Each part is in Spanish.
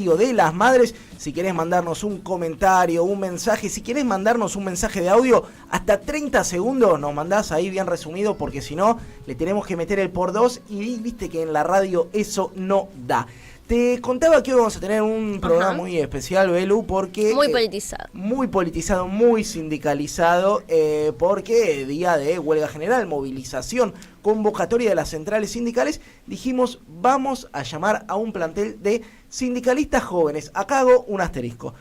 de las Madres. Si querés mandarnos un comentario, un mensaje, si querés mandarnos un mensaje de audio, hasta 30 segundos nos mandás ahí bien resumido, porque si no, le tenemos que meter el por dos y viste que en la radio eso no da. Te contaba que hoy vamos a tener un programa muy especial, Belu, porque... Muy politizado. Muy politizado, muy sindicalizado, porque día de huelga general, movilización, convocatoria de las centrales sindicales. Dijimos, vamos a llamar a un plantel de sindicalistas jóvenes. Acá hago un asterisco,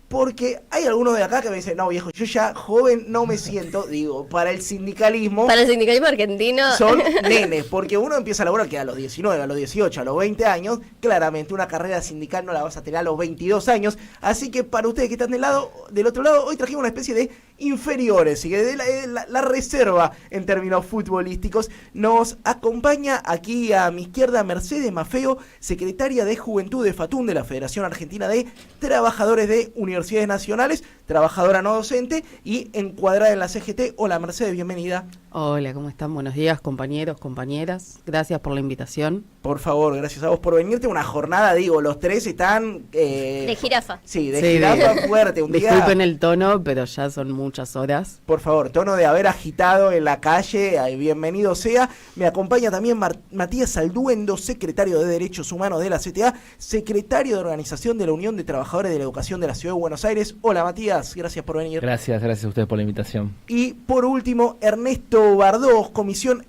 porque hay algunos de acá que me dicen, no viejo, yo ya joven no me siento, digo, para el sindicalismo argentino son nenes, porque uno empieza a laburar que a los 19, a los 18, a los 20 años, claramente una carrera sindical no la vas a tener a los 22 años, así que para ustedes que están del otro lado, hoy trajimos una especie de inferiores, y que de la reserva en términos futbolísticos. Nos acompaña aquí a mi izquierda Mercedes Maffeo, secretaria de Juventud de FATUN, de la Federación Argentina de Trabajadores de Universidades Nacionales, trabajadora no docente y encuadrada en la CGT. Hola Mercedes, bienvenida. Hola, ¿cómo están? Buenos días, compañeros, compañeras. Gracias por la invitación. Por favor, gracias a vos por venirte. Una jornada, digo, los tres están... de jirafa. Sí, de jirafa fuerte. Disculpen el tono, pero ya son muchas horas. Por favor, tono de haber agitado en la calle, bienvenido sea. Me acompaña también Matías Salduendo, secretario de Derechos Humanos de la CTA, secretario de Organización de la Unión de Trabajadores de la Educación de la Ciudad de Buenos Aires. Hola Matías, gracias por venir. Gracias a ustedes por la invitación. Y por último, Ernesto Bardós, Comisión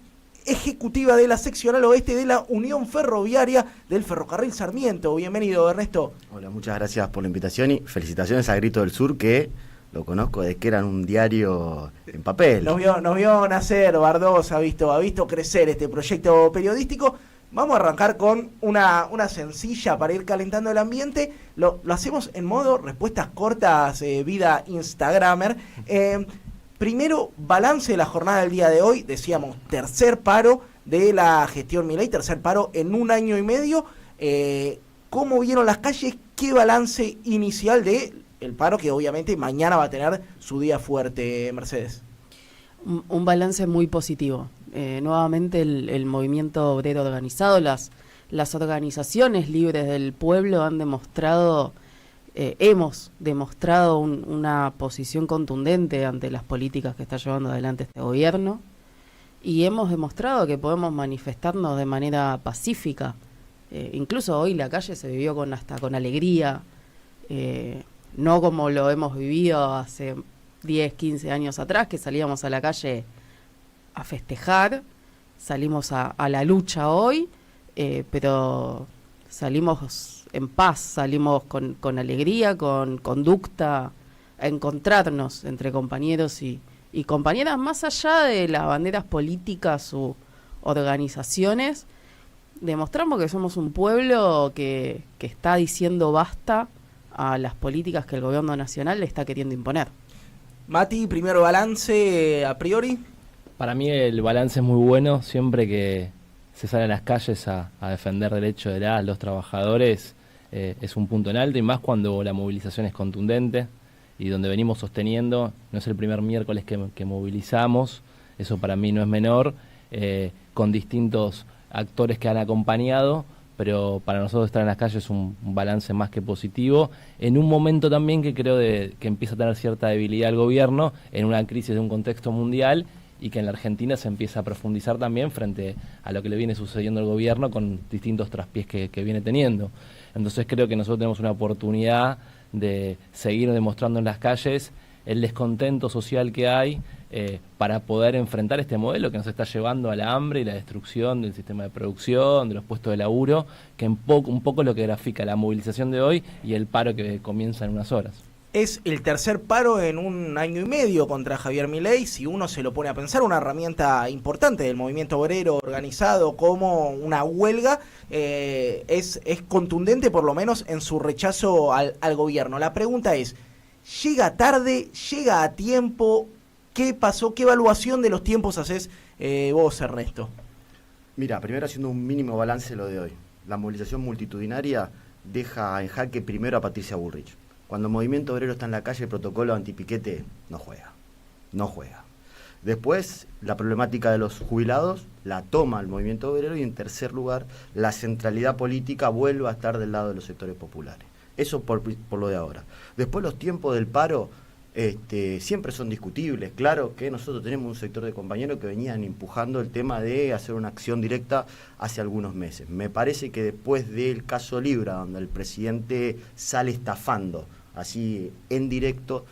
Ejecutiva de la Seccional Oeste de la Unión Ferroviaria del Ferrocarril Sarmiento. Bienvenido, Ernesto. Hola, muchas gracias por la invitación y felicitaciones a Grito del Sur, que lo conozco desde que eran un diario en papel. Nos vio nacer, Bardós, ha visto crecer este proyecto periodístico. Vamos a arrancar con una sencilla para ir calentando el ambiente. Lo hacemos en modo respuestas cortas, vida Instagramer. Primero, balance de la jornada del día de hoy. Decíamos, tercer paro de la gestión Milei, tercer paro en un año y medio. ¿Cómo vieron las calles? ¿Qué balance inicial de el paro, que obviamente mañana va a tener su día fuerte, Mercedes? Un balance muy positivo. Nuevamente el movimiento obrero organizado, las organizaciones libres del pueblo han demostrado... hemos demostrado una posición contundente ante las políticas que está llevando adelante este gobierno, y hemos demostrado que podemos manifestarnos de manera pacífica. Incluso hoy la calle se vivió hasta con alegría, no como lo hemos vivido hace 10, 15 años atrás, que salíamos a la calle a festejar. Salimos a la lucha hoy, pero salimos en paz, salimos con alegría, con conducta, a encontrarnos entre compañeros y compañeras, más allá de las banderas políticas u organizaciones. Demostramos que somos un pueblo que está diciendo basta a las políticas que el gobierno nacional le está queriendo imponer. Mati, primero balance a priori. Para mí el balance es muy bueno. Siempre que se sale a las calles a defender derechos de los trabajadores, es un punto en alto, y más cuando la movilización es contundente y donde venimos sosteniendo. No es el primer miércoles que movilizamos, eso para mí no es menor, con distintos actores que han acompañado, pero para nosotros estar en las calles es un balance más que positivo, en un momento también que creo que empieza a tener cierta debilidad el gobierno, en una crisis de un contexto mundial, y que en la Argentina se empieza a profundizar también frente a lo que le viene sucediendo al gobierno con distintos traspiés que viene teniendo. Entonces creo que nosotros tenemos una oportunidad de seguir demostrando en las calles el descontento social que hay, para poder enfrentar este modelo que nos está llevando a la hambre y la destrucción del sistema de producción, de los puestos de laburo, que un poco es lo que grafica la movilización de hoy y el paro que comienza en unas horas. Es el tercer paro en un año y medio contra Javier Milei. Si uno se lo pone a pensar, una herramienta importante del movimiento obrero organizado como una huelga, es contundente por lo menos en su rechazo al gobierno. La pregunta es, ¿llega tarde? ¿Llega a tiempo? ¿Qué pasó? ¿Qué evaluación de los tiempos haces vos, Ernesto? Mira, primero haciendo un mínimo balance de lo de hoy. La movilización multitudinaria deja en jaque primero a Patricia Bullrich. Cuando el movimiento obrero está en la calle, el protocolo antipiquete no juega. Después, la problemática de los jubilados la toma el movimiento obrero, y en tercer lugar, la centralidad política vuelve a estar del lado de los sectores populares. Eso por lo de ahora. Después los tiempos del paro siempre son discutibles. Claro que nosotros tenemos un sector de compañeros que venían empujando el tema de hacer una acción directa hace algunos meses. Me parece que después del caso Libra, donde el presidente sale estafando así en directo,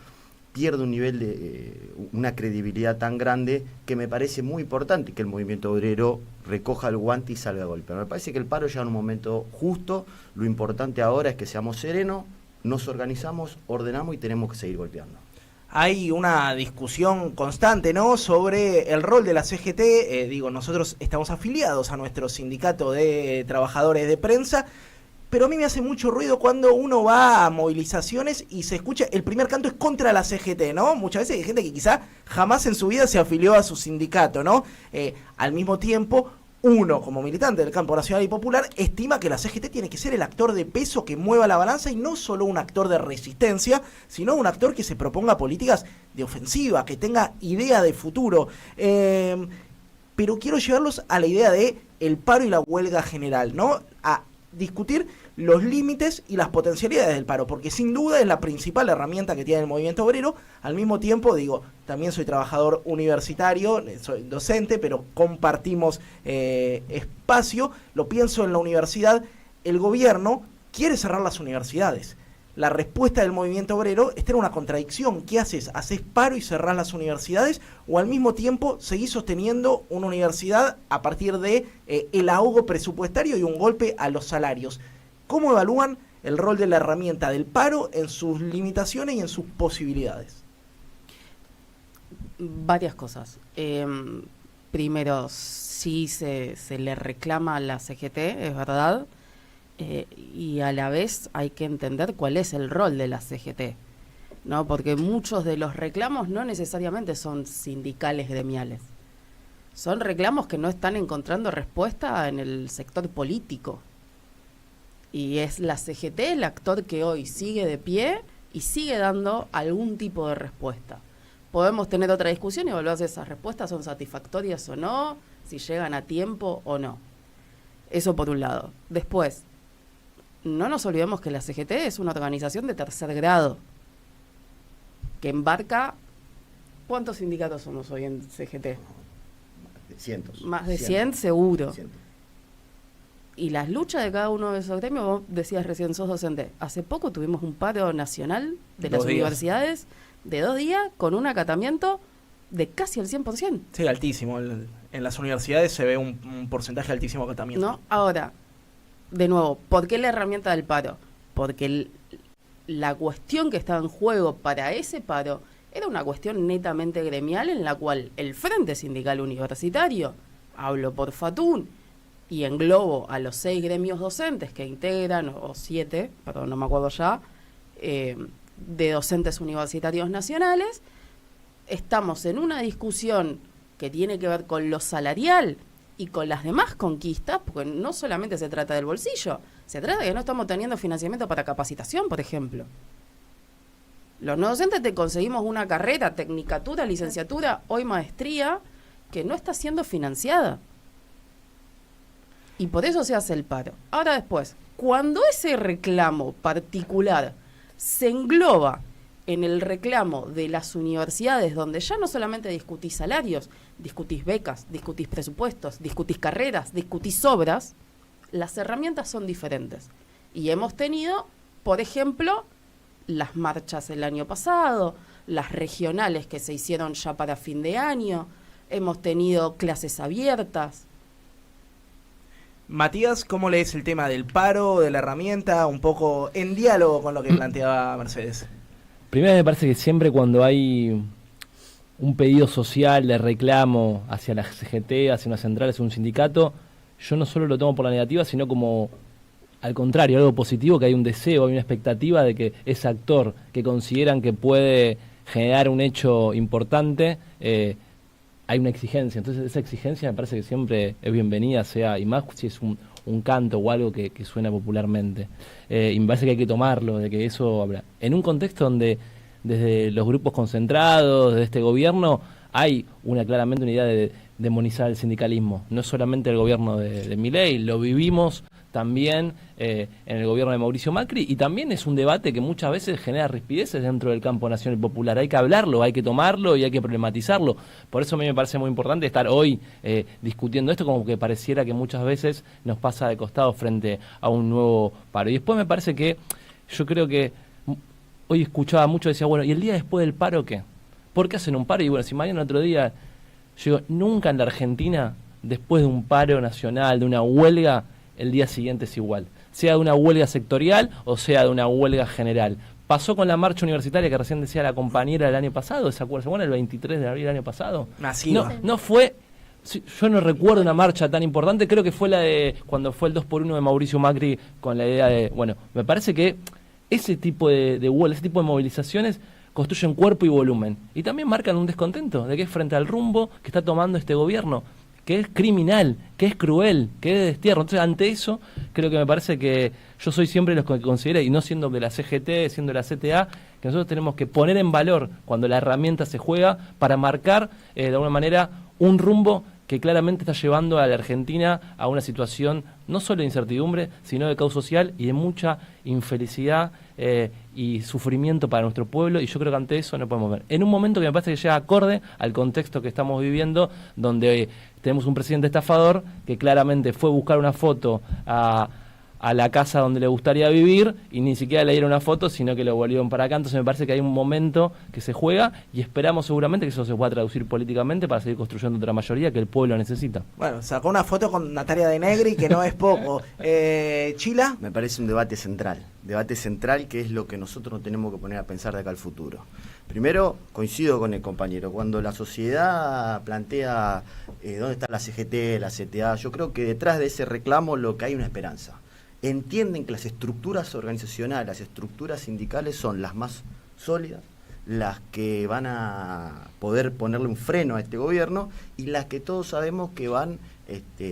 pierde un nivel de una credibilidad tan grande que me parece muy importante que el movimiento obrero recoja el guante y salga a golpear. Me parece que el paro llega en un momento justo. Lo importante ahora es que seamos serenos, nos organizamos, ordenamos y tenemos que seguir golpeando. Hay una discusión constante, ¿no?, sobre el rol de la CGT. Nosotros estamos afiliados a nuestro sindicato de trabajadores de prensa, pero a mí me hace mucho ruido cuando uno va a movilizaciones y se escucha, el primer canto es contra la CGT, ¿no? Muchas veces hay gente que quizá jamás en su vida se afilió a su sindicato, ¿no? Al mismo tiempo, uno, como militante del campo nacional y popular, estima que la CGT tiene que ser el actor de peso que mueva la balanza y no solo un actor de resistencia, sino un actor que se proponga políticas de ofensiva, que tenga idea de futuro. Pero quiero llevarlos a la idea de el paro y la huelga general, ¿no? A discutir los límites y las potencialidades del paro, porque sin duda es la principal herramienta que tiene el movimiento obrero. Al mismo tiempo, también soy trabajador universitario, soy docente, pero compartimos espacio. Lo pienso en la universidad. El gobierno quiere cerrar las universidades. La respuesta del movimiento obrero está en una contradicción. ¿Qué haces? ¿Haces paro y cerrás las universidades? ¿O al mismo tiempo seguís sosteniendo una universidad a partir de el ahogo presupuestario y un golpe a los salarios? ¿Cómo evalúan el rol de la herramienta del paro en sus limitaciones y en sus posibilidades? Varias cosas. Primero, sí se le reclama a la CGT, es verdad, y a la vez hay que entender cuál es el rol de la CGT, ¿no? Porque muchos de los reclamos no necesariamente son sindicales gremiales. Son reclamos que no están encontrando respuesta en el sector político. Y es la CGT el actor que hoy sigue de pie y sigue dando algún tipo de respuesta. Podemos tener otra discusión y evaluar si esas respuestas son satisfactorias o no, si llegan a tiempo o no. Eso por un lado. Después, no nos olvidemos que la CGT es una organización de tercer grado que embarca... ¿Cuántos sindicatos somos hoy en CGT? Cientos. Más de 100 seguro. Cientos. Y las luchas de cada uno de esos gremios, vos decías recién, sos docente. Hace poco tuvimos un paro nacional de las universidades de 2 días con un acatamiento de casi el 100%. Sí, altísimo. En las universidades se ve un porcentaje altísimo de acatamiento. ¿No? Ahora, de nuevo, ¿por qué la herramienta del paro? Porque la cuestión que estaba en juego para ese paro era una cuestión netamente gremial en la cual el Frente Sindical Universitario, hablo por FATUN, y englobo a los 6 gremios docentes que integran, o 7, perdón, no me acuerdo ya, de docentes universitarios nacionales, estamos en una discusión que tiene que ver con lo salarial y con las demás conquistas, porque no solamente se trata del bolsillo, se trata de que no estamos teniendo financiamiento para capacitación, por ejemplo. Los no docentes te conseguimos una carrera, tecnicatura, licenciatura, hoy maestría, que no está siendo financiada. Y por eso se hace el paro. Ahora después, cuando ese reclamo particular se engloba en el reclamo de las universidades, donde ya no solamente discutís salarios, discutís becas, discutís presupuestos, discutís carreras, discutís obras, las herramientas son diferentes. Y hemos tenido, por ejemplo, las marchas el año pasado, las regionales que se hicieron ya para fin de año, hemos tenido clases abiertas. Matías, ¿cómo lees el tema del paro, de la herramienta, un poco en diálogo con lo que planteaba Mercedes? Primero me parece que siempre cuando hay un pedido social de reclamo hacia la CGT, hacia una central, hacia un sindicato, yo no solo lo tomo por la negativa, sino como al contrario, algo positivo, que hay un deseo, hay una expectativa de que ese actor que consideran que puede generar un hecho importante, hay una exigencia. Entonces esa exigencia me parece que siempre es bienvenida, sea, y más si es un canto o algo que suena popularmente. Y me parece que hay que tomarlo, de que eso habla. En un contexto donde desde los grupos concentrados, de este gobierno, hay claramente una idea de demonizar el sindicalismo. No es solamente el gobierno de Milei, lo vivimos también en el gobierno de Mauricio Macri, y también es un debate que muchas veces genera rispideces dentro del campo nacional y popular. Hay que hablarlo, hay que tomarlo y hay que problematizarlo. Por eso a mí me parece muy importante estar hoy discutiendo esto, como que pareciera que muchas veces nos pasa de costado frente a un nuevo paro. Y después me parece que, yo creo que hoy escuchaba mucho, decía, bueno, ¿y el día después del paro qué? ¿Por qué hacen un paro? Y bueno, si mañana otro día, yo digo, nunca en la Argentina, después de un paro nacional, de una huelga, el día siguiente es igual. Sea de una huelga sectorial o sea de una huelga general. Pasó con la marcha universitaria que recién decía la compañera del año pasado, ¿se acuerdan? El 23 de abril del año pasado. Masiva. No fue, yo no recuerdo una marcha tan importante, creo que fue la de cuando fue el 2x1 de Mauricio Macri con la idea de, bueno, me parece que ese tipo de huelga, ese tipo de movilizaciones construyen cuerpo y volumen. Y también marcan un descontento de que es frente al rumbo que está tomando este gobierno, que es criminal, que es cruel, que es de destierro. Entonces, ante eso, creo que me parece que yo soy siempre los que considere, y no siendo de la CGT, siendo de la CTA, que nosotros tenemos que poner en valor cuando la herramienta se juega para marcar, de alguna manera, un rumbo que claramente está llevando a la Argentina a una situación no solo de incertidumbre, sino de caos social y de mucha infelicidad y sufrimiento para nuestro pueblo, y yo creo que ante eso no podemos ver. En un momento que me parece que llega acorde al contexto que estamos viviendo, donde tenemos un presidente estafador que claramente fue a buscar una foto a la casa donde le gustaría vivir y ni siquiera le dieron una foto, sino que lo volvieron para acá. Entonces me parece que hay un momento que se juega y esperamos seguramente que eso se pueda traducir políticamente para seguir construyendo otra mayoría que el pueblo necesita. Bueno, sacó una foto con Natalia de Negri, que no es poco. ¿Chila? Me parece un debate central que es lo que nosotros nos tenemos que poner a pensar de acá al futuro. Primero, coincido con el compañero, cuando la sociedad plantea dónde está la CGT, la CTA, yo creo que detrás de ese reclamo lo que hay una esperanza. Entienden que las estructuras organizacionales, las estructuras sindicales son las más sólidas, las que van a poder ponerle un freno a este gobierno y las que todos sabemos que van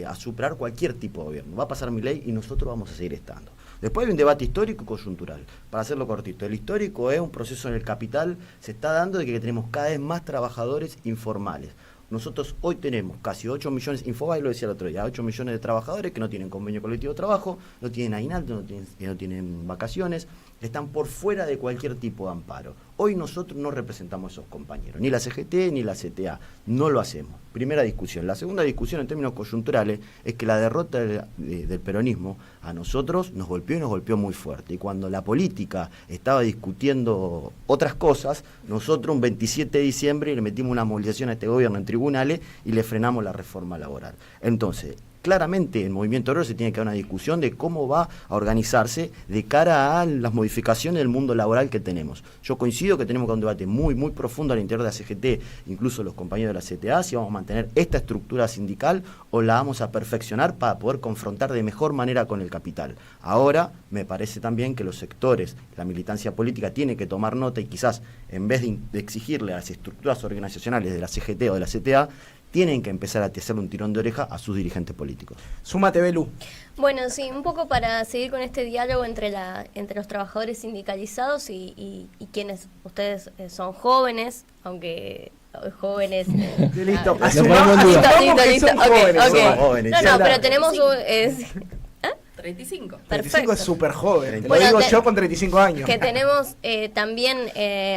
a superar cualquier tipo de gobierno. Va a pasar Milei y nosotros vamos a seguir estando. Después hay un debate histórico y coyuntural. Para hacerlo cortito, el histórico es un proceso en el capital, se está dando de que tenemos cada vez más trabajadores informales. Nosotros hoy tenemos casi 8 millones, Infobae lo decía el otro día, 8 millones de trabajadores que no tienen convenio colectivo de trabajo, no tienen aguinaldo, no tienen vacaciones, están por fuera de cualquier tipo de amparo. Hoy nosotros no representamos a esos compañeros, ni la CGT ni la CTA, no lo hacemos. Primera discusión. La segunda discusión en términos coyunturales es que la derrota del peronismo a nosotros nos golpeó y nos golpeó muy fuerte. Y cuando la política estaba discutiendo otras cosas, nosotros un 27 de diciembre le metimos una movilización a este gobierno en tribunales y le frenamos la reforma laboral. Entonces, claramente el movimiento obrero se tiene que dar una discusión de cómo va a organizarse de cara a las modificaciones del mundo laboral que tenemos. Yo coincido que tenemos que dar un debate muy, muy profundo al interior de la CGT, incluso los compañeros de la CTA, si vamos a mantener esta estructura sindical o la vamos a perfeccionar para poder confrontar de mejor manera con el capital. Ahora, me parece también que los sectores, la militancia política tiene que tomar nota y quizás, en vez de exigirle a las estructuras organizacionales de la CGT o de la CTA, tienen que empezar a hacerle un tirón de oreja a sus dirigentes políticos. Súmate, Belú. Bueno, sí, un poco para seguir con este diálogo entre los trabajadores sindicalizados y quienes ustedes son jóvenes, aunque jóvenes... Listo, ah, asumamos listo, que listo, son ok, jóvenes. ok. Somos jóvenes. No, pero tenemos un... 35. 35 perfecto. es súper joven, te Bueno, lo digo yo con 35 años. Que tenemos también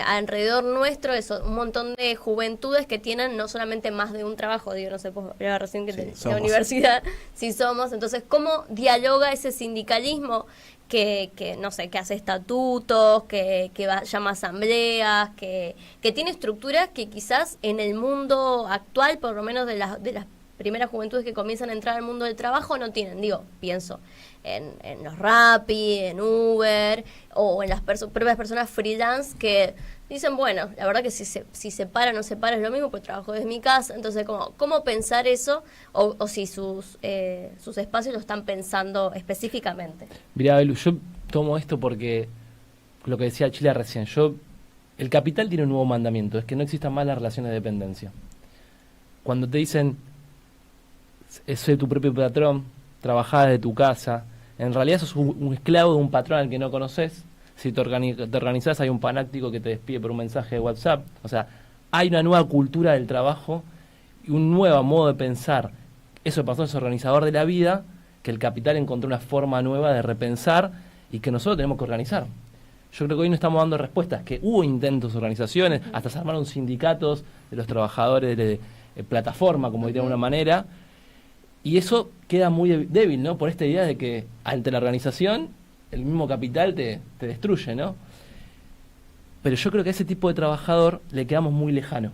alrededor nuestro un montón de juventudes que tienen no solamente más de un trabajo, digo, no sé, pues, recién que de la universidad, si somos, entonces, ¿cómo dialoga ese sindicalismo que no sé, que hace estatutos, que llama asambleas, que tiene estructuras que quizás en el mundo actual, por lo menos de las primeras juventudes que comienzan a entrar al mundo del trabajo, no tienen? Digo, pienso en los Rappi, en Uber, o en las propias personas freelance que dicen, bueno, la verdad que si se para o no se para es lo mismo, porque trabajo desde mi casa. Entonces, ¿cómo pensar eso? O si sus espacios lo están pensando específicamente. Mirá, Belu, yo tomo esto porque lo que decía Chile recién, el capital tiene un nuevo mandamiento, es que no existan más las relaciones de dependencia. Cuando te dicen, soy tu propio patrón, trabajás desde tu casa, en realidad sos un esclavo de un patrón al que no conoces. Si te organizás, hay un panáctico que te despide por un mensaje de WhatsApp. O sea, hay una nueva cultura del trabajo y un nuevo modo de pensar. Eso pasó, es organizador de la vida, que el capital encontró una forma nueva de repensar y que nosotros tenemos que organizar. Yo creo que hoy no estamos dando respuestas, que hubo intentos, organizaciones, hasta se armaron sindicatos de los trabajadores de plataforma, como diría de alguna manera, y eso queda muy débil, ¿no? Por esta idea de que ante la organización el mismo capital te destruye, ¿no? Pero yo creo que a ese tipo de trabajador le quedamos muy lejano.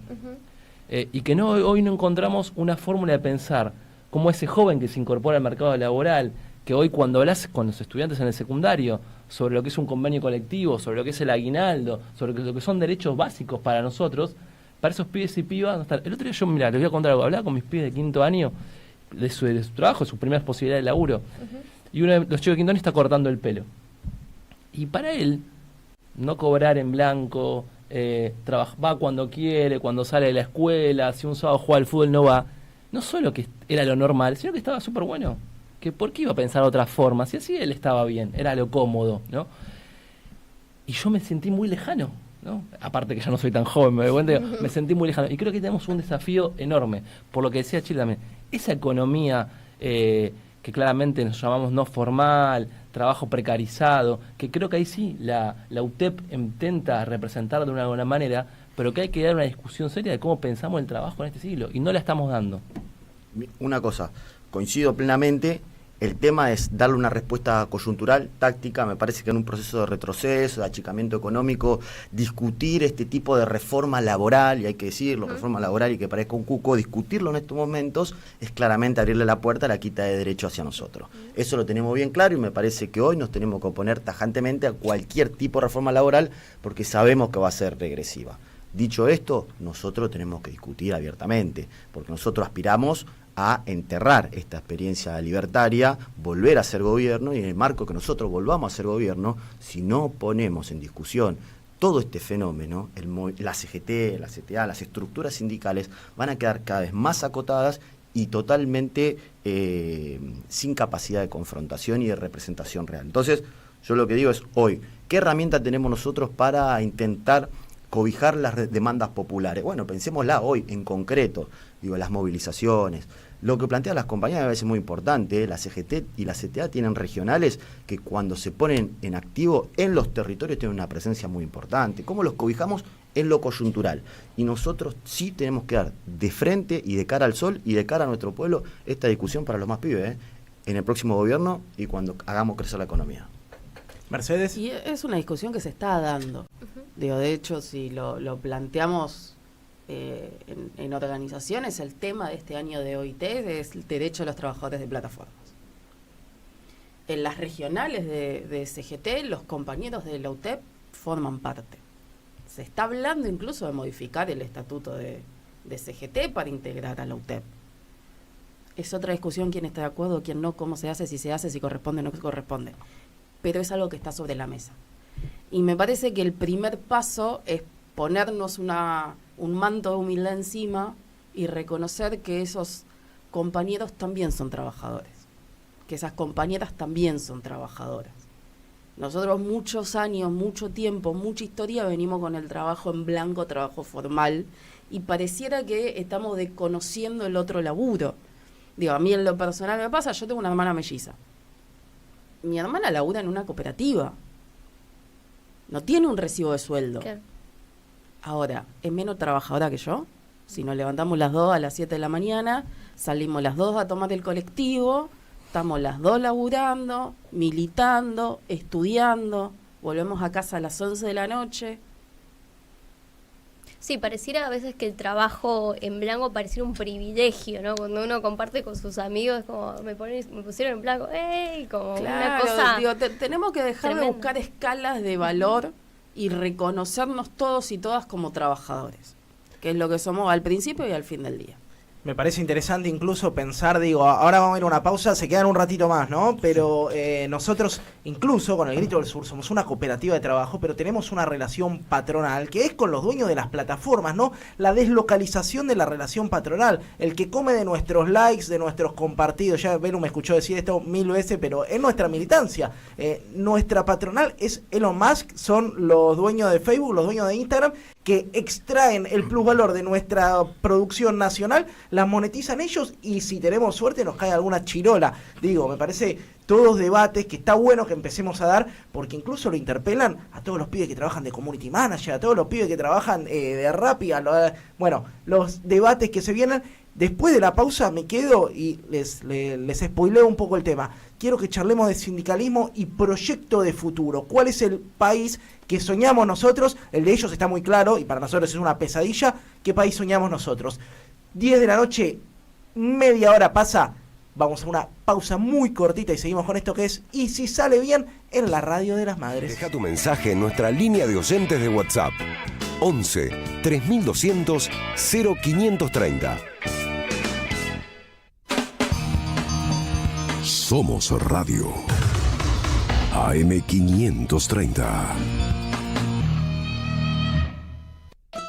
Y que hoy no encontramos una fórmula de pensar como ese joven que se incorpora al mercado laboral, que hoy cuando hablas con los estudiantes en el secundario sobre lo que es un convenio colectivo, sobre lo que es el aguinaldo, sobre lo que son derechos básicos para nosotros, para esos pibes y pibas no están. El otro día yo, mira, les voy a contar algo, hablaba con mis pibes de 5º año de su trabajo, de sus primeras posibilidades de laburo, y uno de los chicos de 5º año está cortando el pelo. Y para él, no cobrar en blanco, va cuando quiere, cuando sale de la escuela, si un sábado juega al fútbol no va, no solo que era lo normal, sino que estaba súper bueno. Que ¿por qué iba a pensar de otra forma? Si así él estaba bien, era lo cómodo, ¿no? Y yo me sentí muy lejano, ¿no? Aparte que ya no soy tan joven, me doy cuenta, me sentí muy lejano. Y creo que tenemos un desafío enorme, por lo que decía Chile también, esa economía que claramente nos llamamos no formal, trabajo precarizado, que creo que ahí sí la UTEP intenta representar de una buena manera, pero que hay que dar una discusión seria de cómo pensamos el trabajo en este siglo, y no la estamos dando. Una cosa, coincido plenamente, el tema es darle una respuesta coyuntural, táctica. Me parece que en un proceso de retroceso, de achicamiento económico, discutir este tipo de reforma laboral, y hay que decirlo, reforma laboral, y que parezca un cuco, discutirlo en estos momentos es claramente abrirle la puerta a la quita de derechos hacia nosotros. Eso lo tenemos bien claro, y me parece que hoy nos tenemos que oponer tajantemente a cualquier tipo de reforma laboral, porque sabemos que va a ser regresiva. Dicho esto, nosotros tenemos que discutir abiertamente, porque nosotros aspiramos a enterrar esta experiencia libertaria, volver a ser gobierno, y en el marco que nosotros volvamos a ser gobierno, si no ponemos en discusión todo este fenómeno, la CGT, la CTA, las estructuras sindicales van a quedar cada vez más acotadas y totalmente sin capacidad de confrontación y de representación real. Entonces, yo lo que digo es, hoy, ¿qué herramienta tenemos nosotros para intentar cobijar las demandas populares? Bueno, pensémosla hoy en concreto, digo, las movilizaciones. Lo que plantean las compañías me parece muy importante, la CGT y la CTA tienen regionales que cuando se ponen en activo en los territorios tienen una presencia muy importante. ¿Cómo los cobijamos? En lo coyuntural. Y nosotros sí tenemos que dar de frente y de cara al sol y de cara a nuestro pueblo esta discusión para los más pibes, en el próximo gobierno y cuando hagamos crecer la economía. Mercedes. Y es una discusión que se está dando. Digo, de hecho, si lo planteamos en organizaciones, el tema de este año de OIT es el derecho de los trabajadores de plataformas. En las regionales de CGT, los compañeros de la UTEP forman parte. Se está hablando incluso de modificar el estatuto de CGT para integrar a la UTEP. Es otra discusión quién está de acuerdo, quién no, cómo se hace, si corresponde o no corresponde. Pero es algo que está sobre la mesa. Y me parece que el primer paso es ponernos un manto de humildad encima y reconocer que esos compañeros también son trabajadores, que esas compañeras también son trabajadoras. Nosotros muchos años, mucho tiempo, mucha historia venimos con el trabajo en blanco, trabajo formal, y pareciera que estamos desconociendo el otro laburo. Digo, a mí en lo personal me pasa, yo tengo una hermana melliza. Mi hermana labura en una cooperativa. No tiene un recibo de sueldo. Claro. Ahora, ¿es menos trabajadora que yo? Si nos levantamos las 2 a las 7 de la mañana, salimos las 2 a tomar el colectivo, estamos las 2 laburando, militando, estudiando, volvemos a casa a las 11 de la noche. Sí, pareciera a veces que el trabajo en blanco pareciera un privilegio, ¿no? Cuando uno comparte con sus amigos, como me pusieron en blanco, ¡ey! Como claro, una cosa. Digo, tenemos que dejar de buscar escalas de valor y reconocernos todos y todas como trabajadores, que es lo que somos al principio y al fin del día. Me parece interesante incluso pensar, digo, ahora vamos a ir a una pausa, se quedan un ratito más, ¿no? Pero nosotros, incluso con el Grito del Sur, somos una cooperativa de trabajo, pero tenemos una relación patronal, que es con los dueños de las plataformas, ¿no? La deslocalización de la relación patronal, el que come de nuestros likes, de nuestros compartidos, ya Belu me escuchó decir esto 1000 veces, pero es nuestra militancia. Nuestra patronal es Elon Musk, son los dueños de Facebook, los dueños de Instagram, que extraen el plusvalor de nuestra producción nacional, las monetizan ellos y si tenemos suerte nos cae alguna chirola. Digo, me parece todos debates que está bueno que empecemos a dar, porque incluso lo interpelan a todos los pibes que trabajan de community manager, a todos los pibes que trabajan de Rappi, bueno, los debates que se vienen. Después de la pausa me quedo y les spoileo un poco el tema. Quiero que charlemos de sindicalismo y proyecto de futuro. ¿Cuál es el país que soñamos nosotros? El de ellos está muy claro y para nosotros es una pesadilla. ¿Qué país soñamos nosotros? 10 de la noche, media hora pasa. Vamos a una pausa muy cortita y seguimos con esto que es Y si sale bien en la radio de las madres. Deja tu mensaje en nuestra línea de oyentes de WhatsApp. 11 3200 0530. Somos Radio AM530.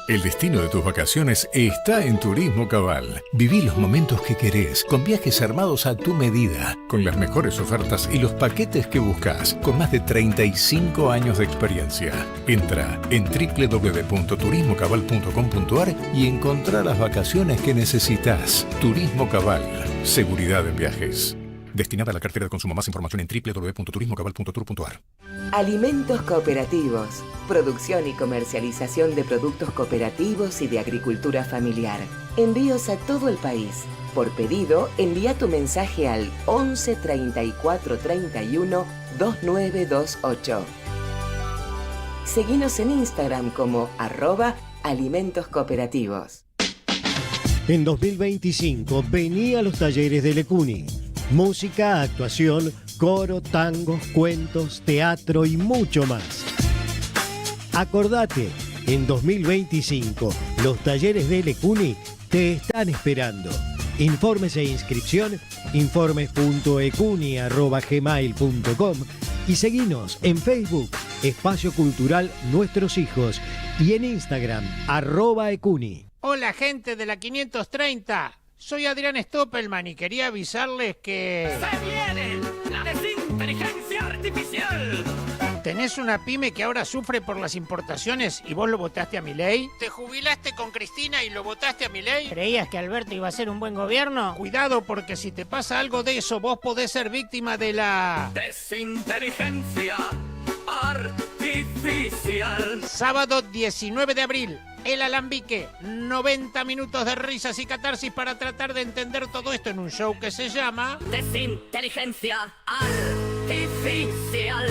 El destino de tus vacaciones está en Turismo Cabal. Viví los momentos que querés, con viajes armados a tu medida, con las mejores ofertas y los paquetes que buscas, con más de 35 años de experiencia. Entra en www.turismocabal.com.ar y encontrá las vacaciones que necesitas. Turismo Cabal, seguridad en viajes. Destinada a la cartera de consumo. Más información en www.turismocabal.tour.ar. Alimentos cooperativos. Producción y comercialización de productos cooperativos y de agricultura familiar. Envíos a todo el país. Por pedido, envía tu mensaje al 11 34 31 2928. Seguinos en Instagram como @alimentos cooperativos. En 2025 vení a los talleres de Lecuni. Música, actuación, coro, tangos, cuentos, teatro y mucho más. Acordate, en 2025 los talleres de Lecuni te están esperando. Informes e inscripción, informes.ecuni@gmail.com y seguinos en Facebook, Espacio Cultural Nuestros Hijos y en Instagram, @ecuni. Hola gente de la 530. Soy Adrián Stoppelman y quería avisarles que... ¡Se viene la desinteligencia artificial! ¿Tenés una pyme que ahora sufre por las importaciones y vos lo votaste a Milei? ¿Te jubilaste con Cristina y lo votaste a Milei? ¿Creías que Alberto iba a ser un buen gobierno? Cuidado, porque si te pasa algo de eso, vos podés ser víctima de la... desinteligencia artificial. Sábado 19 de abril. El Alambique, 90 minutos de risas y catarsis para tratar de entender todo esto en un show que se llama... Desinteligencia artificial.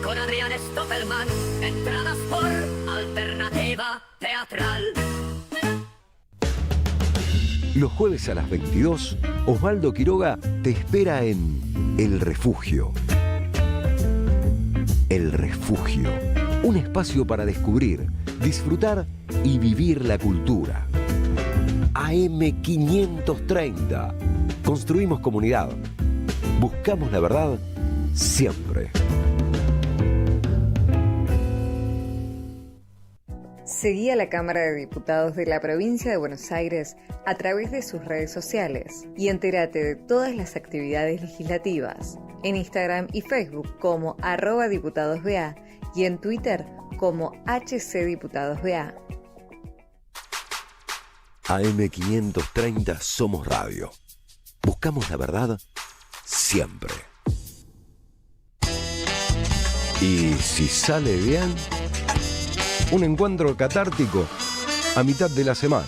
Con Adrián Stoppelman, entradas por Alternativa Teatral. Los jueves a las 22, Osvaldo Quiroga te espera en El Refugio. El Refugio, un espacio para descubrir, disfrutar y vivir la cultura. AM530. Construimos comunidad. Buscamos la verdad siempre. Seguí a la Cámara de Diputados de la Provincia de Buenos Aires a través de sus redes sociales y entérate de todas las actividades legislativas en Instagram y Facebook como @diputadosBA y en Twitter como HCDiputadosBA. AM530 Somos Radio. Buscamos la verdad siempre. Y si sale bien, un encuentro catártico a mitad de la semana.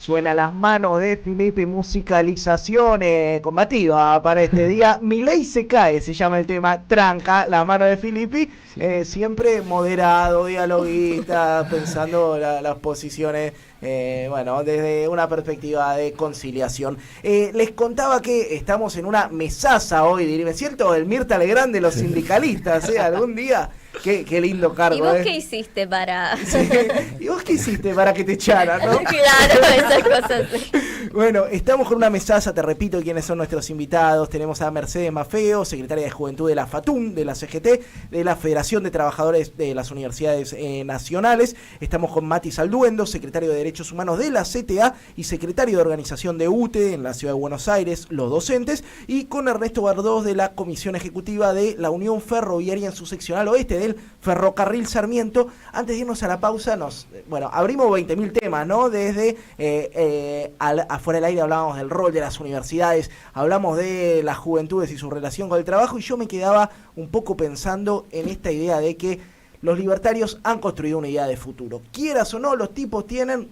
Suena las manos de Filippi, musicalización combativa para este día. Milei se cae, se llama el tema. Tranca, la mano de Filippi. Siempre moderado, dialoguista, pensando las posiciones, bueno, desde una perspectiva de conciliación. Les contaba que estamos en una mesaza hoy, diría, ¿cierto? El Mirta Legrand de los sindicalistas, algún día. Qué lindo cargo. ¿Y vos qué hiciste para...? Sí. ¿Y vos qué hiciste para que te echaran, no? Claro, esas cosas. Bueno, estamos con una mesaza, te repito quiénes son nuestros invitados. Tenemos a Mercedes Maffeo, secretaria de Juventud de la FATUM, de la CGT, de la Federación de Trabajadores de las Universidades Nacionales. Estamos con Mati Salduendo, secretario de Derechos Humanos de la CTA y secretario de Organización de UTE en la Ciudad de Buenos Aires, los docentes. Y con Ernesto Bardós de la Comisión Ejecutiva de la Unión Ferroviaria en su seccional oeste del Ferrocarril Sarmiento. Antes de irnos a la pausa, abrimos 20.000 temas, ¿no? Desde afuera del aire hablábamos del rol de las universidades, hablamos de las juventudes y su relación con el trabajo, y yo me quedaba un poco pensando en esta idea de que los libertarios han construido una idea de futuro. Quieras o no, los tipos tienen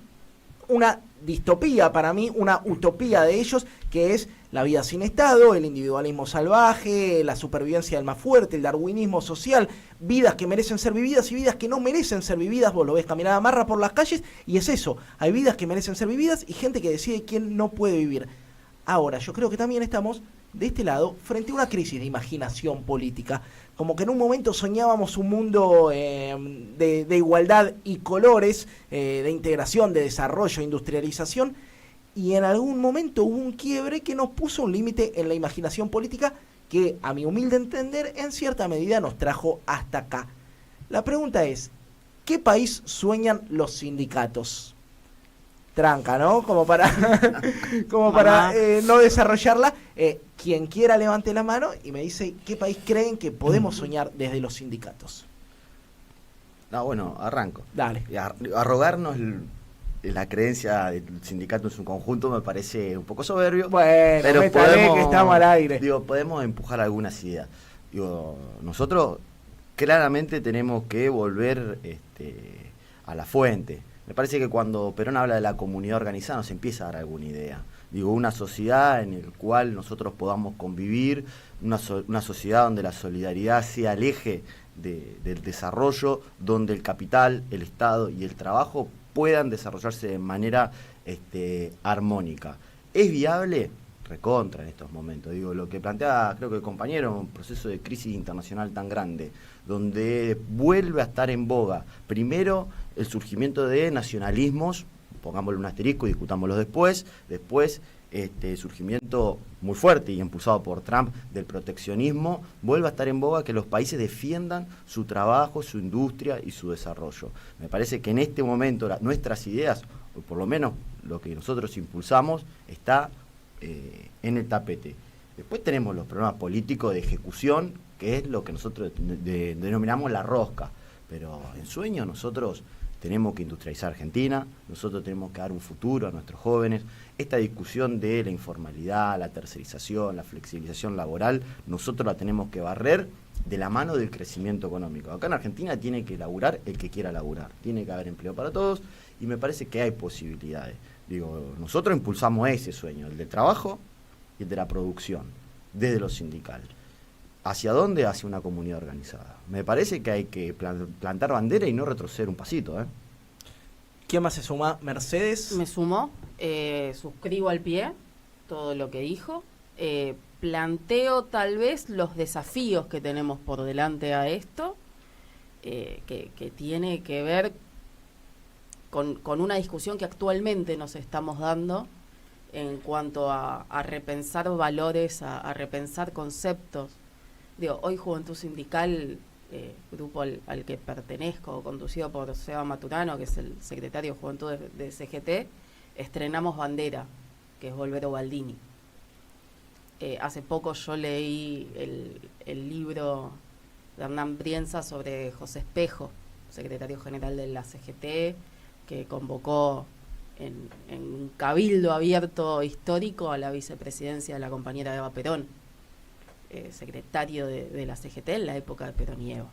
una distopía, para mí, una utopía de ellos, que es la vida sin Estado, el individualismo salvaje, la supervivencia del más fuerte, el darwinismo social, vidas que merecen ser vividas y vidas que no merecen ser vividas. Vos lo ves caminar a marra por las calles y es eso, hay vidas que merecen ser vividas y gente que decide quién no puede vivir. Ahora, yo creo que también estamos de este lado frente a una crisis de imaginación política, como que en un momento soñábamos un mundo de igualdad y colores, de integración, de desarrollo, industrialización, y en algún momento hubo un quiebre que nos puso un límite en la imaginación política que, a mi humilde entender, en cierta medida nos trajo hasta acá. La pregunta es, ¿qué país sueñan los sindicatos? Tranca, ¿no? Como para no desarrollarla. Quien quiera levante la mano y me dice qué país creen que podemos soñar desde los sindicatos. No, bueno, arranco. Dale. Arrogarnos la creencia del sindicato en su conjunto me parece un poco soberbio. Bueno, pero que estamos al aire. Podemos empujar algunas ideas. Nosotros claramente tenemos que volver a la fuente. Me parece que cuando Perón habla de la comunidad organizada nos empieza a dar alguna idea. Una sociedad en la cual nosotros podamos convivir, una sociedad donde la solidaridad sea el eje del desarrollo, donde el capital, el Estado y el trabajo puedan desarrollarse de manera armónica. ¿Es viable? Recontra en estos momentos. Lo que plantea, creo que el compañero, un proceso de crisis internacional tan grande, donde vuelve a estar en boga, primero, el surgimiento de nacionalismos, pongámosle un asterisco y discutámoslo después, el surgimiento muy fuerte y impulsado por Trump del proteccionismo, vuelve a estar en boga que los países defiendan su trabajo, su industria y su desarrollo. Me parece que en este momento nuestras ideas, o por lo menos lo que nosotros impulsamos, está en el tapete. Después tenemos los problemas políticos de ejecución, que es lo que nosotros denominamos la rosca. Pero en sueño nosotros tenemos que industrializar Argentina, nosotros tenemos que dar un futuro a nuestros jóvenes. Esta discusión de la informalidad, la tercerización, la flexibilización laboral, nosotros la tenemos que barrer de la mano del crecimiento económico. Acá en Argentina tiene que laburar el que quiera laburar, tiene que haber empleo para todos y me parece que hay posibilidades. Nosotros impulsamos ese sueño, el del trabajo y el de la producción, desde lo sindical. ¿Hacia dónde? Hacia una comunidad organizada. Me parece que hay que plantar bandera y no retroceder un pasito. ¿Quién más se suma? ¿Mercedes? Me sumo, suscribo al pie todo lo que dijo. Planteo tal vez los desafíos que tenemos por delante a esto, que tiene que ver con una discusión que actualmente nos estamos dando en cuanto a repensar valores, a repensar conceptos. Hoy Juventud Sindical, grupo al que pertenezco, conducido por Seba Maturano, que es el secretario de Juventud de CGT, estrenamos Bandera, que es Volvero Baldini. Hace poco yo leí el libro de Hernán Brienza sobre José Espejo, secretario general de la CGT, que convocó en un cabildo abierto histórico a la vicepresidencia de la compañera Eva Perón, secretario de la CGT en la época de Perón y Eva.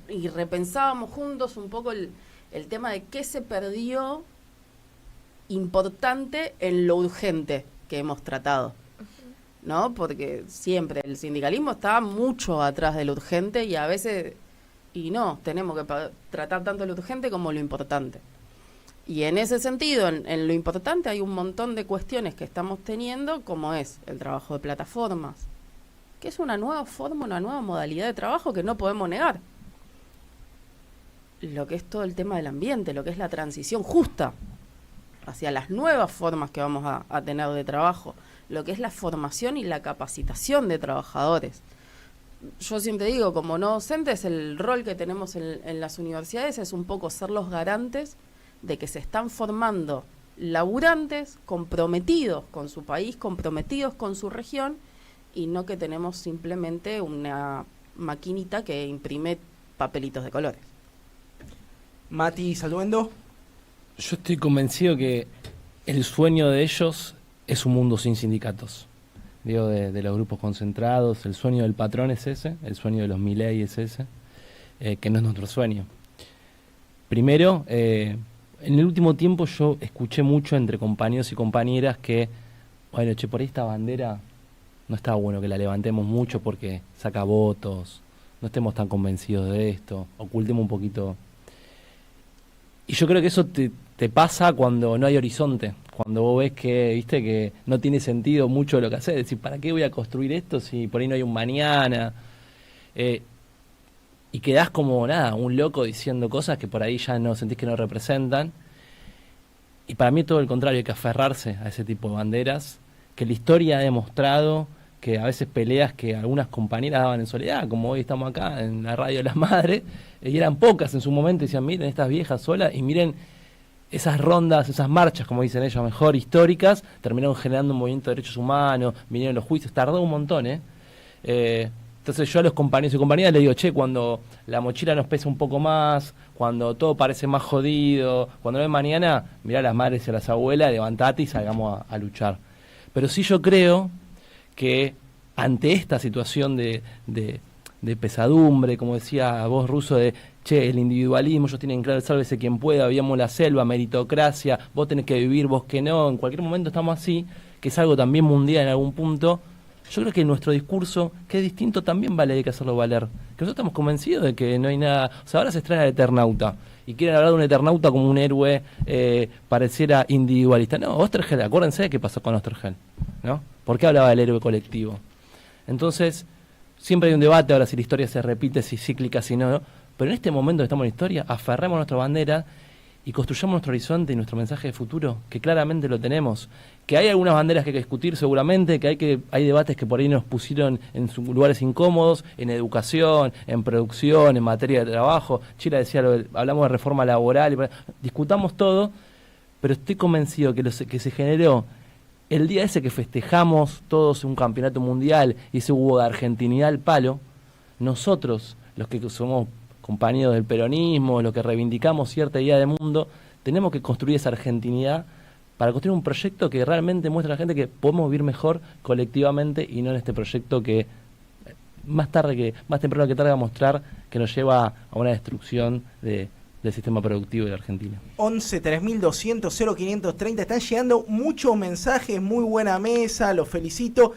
Y repensábamos juntos un poco el tema de qué se perdió importante en lo urgente que hemos tratado, ¿no? Porque siempre el sindicalismo está mucho atrás de lo urgente y a veces, y no, tenemos que tratar tanto lo urgente como lo importante. Y en ese sentido, en lo importante hay un montón de cuestiones que estamos teniendo, como es el trabajo de plataformas, que es una nueva forma, una nueva modalidad de trabajo que no podemos negar. Lo que es todo el tema del ambiente, lo que es la transición justa hacia las nuevas formas que vamos a tener de trabajo, lo que es la formación y la capacitación de trabajadores. Yo siempre digo, como no docentes, el rol que tenemos en las universidades es un poco ser los garantes de que se están formando laburantes comprometidos con su país, comprometidos con su región, y no que tenemos simplemente una maquinita que imprime papelitos de colores. Mati Salduendo. Yo estoy convencido que el sueño de ellos es un mundo sin sindicatos. Digo, de los grupos concentrados, el sueño del patrón es ese, el sueño de los Milei es ese, que no es nuestro sueño. Primero, en el último tiempo yo escuché mucho entre compañeros y compañeras que, bueno, che, por ahí esta bandera no está bueno que la levantemos mucho porque saca votos, no estemos tan convencidos de esto, ocultemos un poquito. Y yo creo que eso te pasa cuando no hay horizonte, cuando vos ves que, viste, que no tiene sentido mucho lo que haces, es decir, ¿para qué voy a construir esto si por ahí no hay un mañana? Y quedás como, nada, un loco diciendo cosas que por ahí ya no sentís que no representan. Y para mí todo el contrario, hay que aferrarse a ese tipo de banderas, que la historia ha demostrado que a veces peleas que algunas compañeras daban en soledad, como hoy estamos acá en la radio de las madres, y eran pocas en su momento, y decían, miren estas viejas solas, y miren esas rondas, esas marchas, como dicen ellos, mejor históricas, terminaron generando un movimiento de derechos humanos, vinieron los juicios, tardó un montón, Entonces yo a los compañeros y compañeras les digo, che, cuando la mochila nos pesa un poco más, cuando todo parece más jodido, cuando no es mañana, mirá a las madres y a las abuelas, levantate y salgamos a luchar. Pero sí yo creo que ante esta situación de pesadumbre, como decía vos, Russo, de, che, el individualismo, ellos tienen claro, sálvese quien pueda, vivíamos la selva, meritocracia, vos tenés que vivir, vos que no, en cualquier momento estamos así, que es algo también mundial en algún punto. Yo creo que nuestro discurso, que es distinto, también vale, hay que hacerlo valer. Que nosotros estamos convencidos de que no hay nada. O sea, ahora se estrena el Eternauta y quieren hablar de un Eternauta como un héroe pareciera individualista. No, Oesterheld, acuérdense de qué pasó con Oesterheld, ¿no? ¿Por qué hablaba del héroe colectivo? Entonces, siempre hay un debate ahora si la historia se repite, si es cíclica, si no, ¿no? Pero en este momento que estamos en la historia, aferremos nuestra bandera y construyamos nuestro horizonte y nuestro mensaje de futuro, que claramente lo tenemos. Que hay algunas banderas que hay que discutir seguramente, que hay debates que por ahí nos pusieron en lugares incómodos, en educación, en producción, en materia de trabajo. Chila decía, hablamos de reforma laboral, discutamos todo, pero estoy convencido que que se generó el día ese que festejamos todos un campeonato mundial y ese hubo de argentinidad al palo, nosotros, los que somos compañeros del peronismo, los que reivindicamos cierta idea de mundo, tenemos que construir esa argentinidad para construir un proyecto que realmente muestre a la gente que podemos vivir mejor colectivamente y no en este proyecto que más temprano que tarde va a mostrar que nos lleva a una destrucción del sistema productivo de la Argentina. 11 3200 0530, están llegando muchos mensajes, muy buena mesa, los felicito.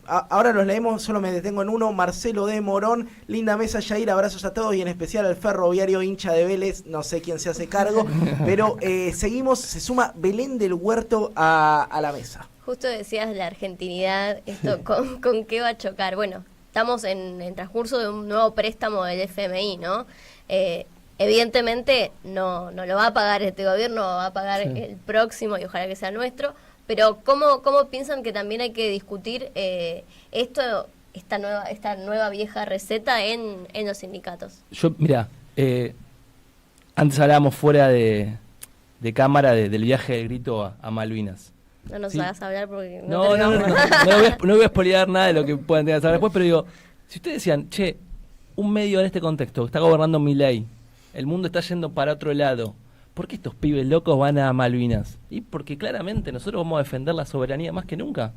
Ahora los leemos, solo me detengo en uno. Marcelo de Morón, linda mesa, Yair, abrazos a todos y en especial al ferroviario hincha de Vélez, no sé quién se hace cargo, pero seguimos, se suma Belén del Huerto a la mesa. Justo decías la argentinidad, esto con qué va a chocar. Bueno, estamos en transcurso de un nuevo préstamo del FMI, ¿no? Evidentemente no lo va a pagar este gobierno, va a pagar el próximo y ojalá que sea nuestro, pero ¿cómo piensan que también hay que discutir esta nueva vieja receta en los sindicatos? Yo, mira, antes hablábamos fuera de cámara del viaje del grito a Malvinas. No nos hagas hablar porque no voy a spoilear nada de lo que puedan tener que saber después, pero digo, si ustedes decían, che, un medio en este contexto, está gobernando Milei, el mundo está yendo para otro lado, ¿por qué estos pibes locos van a Malvinas? Y porque claramente nosotros vamos a defender la soberanía más que nunca.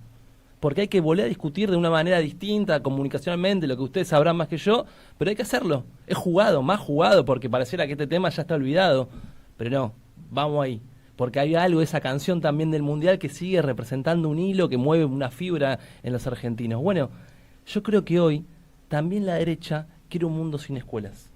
Porque hay que volver a discutir de una manera distinta, comunicacionalmente, lo que ustedes sabrán más que yo, pero hay que hacerlo. Es jugado, más jugado, porque pareciera que este tema ya está olvidado. Pero no, vamos ahí. porque hay algo de esa canción también del Mundial que sigue representando un hilo que mueve una fibra en los argentinos. Bueno, yo creo que hoy también la derecha quiere un mundo sin escuelas.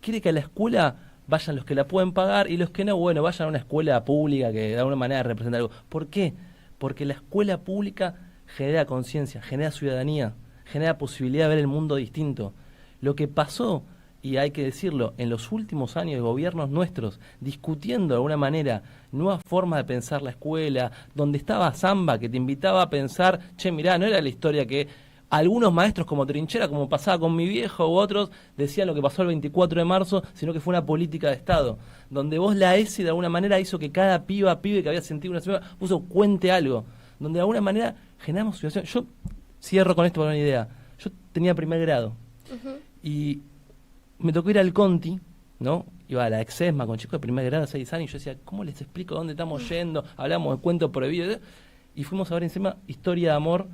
Quiere que a la escuela vayan los que la pueden pagar y los que no, bueno, vayan a una escuela pública que de alguna manera representa algo. ¿Por qué? Porque la escuela pública genera conciencia, genera ciudadanía, genera posibilidad de ver el mundo distinto. Lo que pasó, y hay que decirlo, en los últimos años de gobiernos nuestros, discutiendo de alguna manera nuevas formas de pensar la escuela, donde estaba Zamba, que te invitaba a pensar, che, mirá, no era la historia que algunos maestros como Trinchera, como pasaba con mi viejo u otros, decían lo que pasó el 24 de marzo, sino que fue una política de Estado, donde vos la ESI de alguna manera hizo que cada pibe que había sentido una semana puso cuente algo, donde de alguna manera generamos situación. Yo cierro con esto para una idea. Yo tenía primer grado y me tocó ir al Conti, ¿no? Iba a la Exesma con chicos de primer grado, 6 años, y yo decía, ¿cómo les explico dónde estamos yendo? Hablamos de cuentos prohibidos, y fuimos a ver encima historia de amor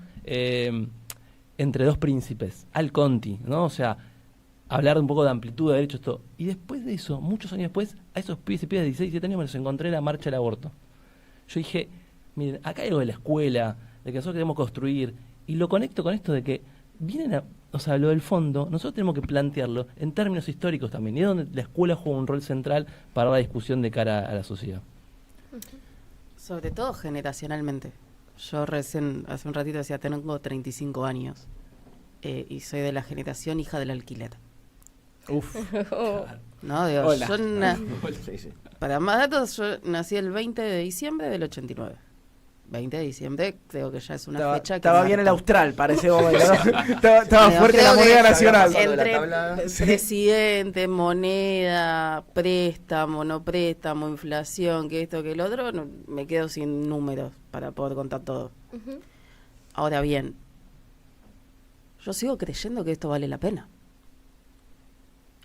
entre dos príncipes, al Conti, ¿no? O sea, hablar un poco de amplitud de derechos, todo. Y después de eso, muchos años después, a esos pibes y pibas de 16, 17 años me los encontré en la marcha del aborto. Yo dije, miren, acá hay algo de la escuela, de que nosotros queremos construir, y lo conecto con esto de que vienen a, o sea, lo del fondo, nosotros tenemos que plantearlo en términos históricos también, y es donde la escuela juega un rol central para la discusión de cara a la sociedad. Sobre todo generacionalmente. Yo recién, hace un ratito decía, tengo 35 años y soy de la generación hija del alquiler. Uf. No, digo, Hola. yo para más datos, yo nací el 20 de diciembre del 89. 20 de diciembre, creo que ya es una fecha que estaba bien el austral para ese momento, ¿no? estaba fuerte la moneda nacional. Entre presidente, moneda, préstamo, no préstamo, inflación, que esto, que el otro, no, me quedo sin números para poder contar todo. Ahora bien, yo sigo creyendo que esto vale la pena.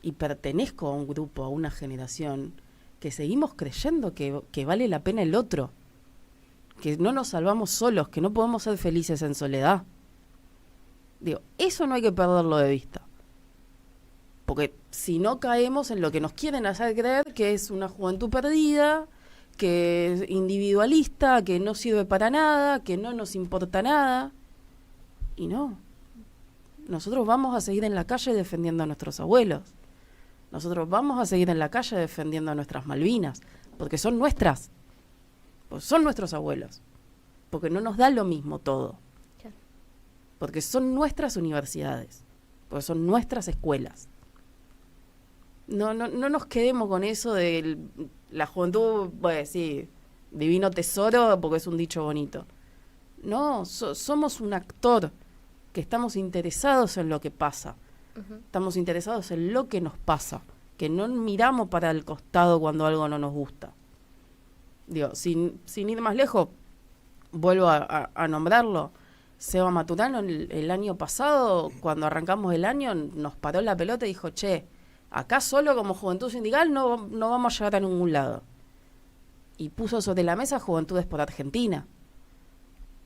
Y pertenezco a un grupo, a una generación, que seguimos creyendo que vale la pena el otro. Que no nos salvamos solos, que no podemos ser felices en soledad. Digo, eso no hay que perderlo de vista. Porque si no caemos en lo que nos quieren hacer creer, que es una juventud perdida, que es individualista, que no sirve para nada, que no nos importa nada. Y no. Nosotros vamos a seguir en la calle defendiendo a nuestros abuelos. Nosotros vamos a seguir en la calle defendiendo a nuestras Malvinas, porque son nuestras. Son nuestros abuelos, porque no nos da lo mismo todo, porque son nuestras universidades, porque son nuestras escuelas. No nos quedemos con eso de la juventud, pues sí, divino tesoro, porque es un dicho bonito. No, somos un actor que estamos interesados en lo que pasa, estamos interesados en lo que nos pasa, que no miramos para el costado cuando algo no nos gusta. Digo, sin ir más lejos, vuelvo a nombrarlo. Seba Maturano el año pasado, cuando arrancamos el año, nos paró la pelota y dijo, che, acá solo como Juventud Sindical no vamos a llegar a ningún lado. Y puso sobre la mesa Juventudes por Argentina.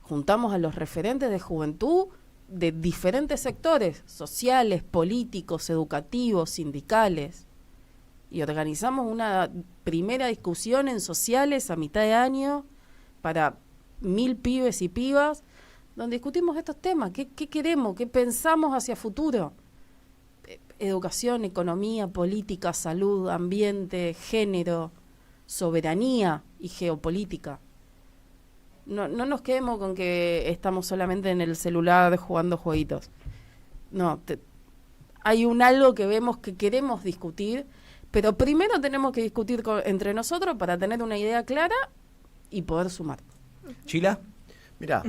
Juntamos a los referentes de juventud de diferentes sectores, sociales, políticos, educativos, sindicales. Y organizamos una primera discusión en sociales a mitad de año para 1000 pibes y pibas, donde discutimos estos temas. ¿Qué queremos? ¿Qué pensamos hacia futuro? Educación, economía, política, salud, ambiente, género, soberanía y geopolítica. No nos quedemos con que estamos solamente en el celular jugando jueguitos. No, hay un algo que vemos que queremos discutir. Pero primero tenemos que discutir entre nosotros para tener una idea clara y poder sumar. ¿Chila? Mirá,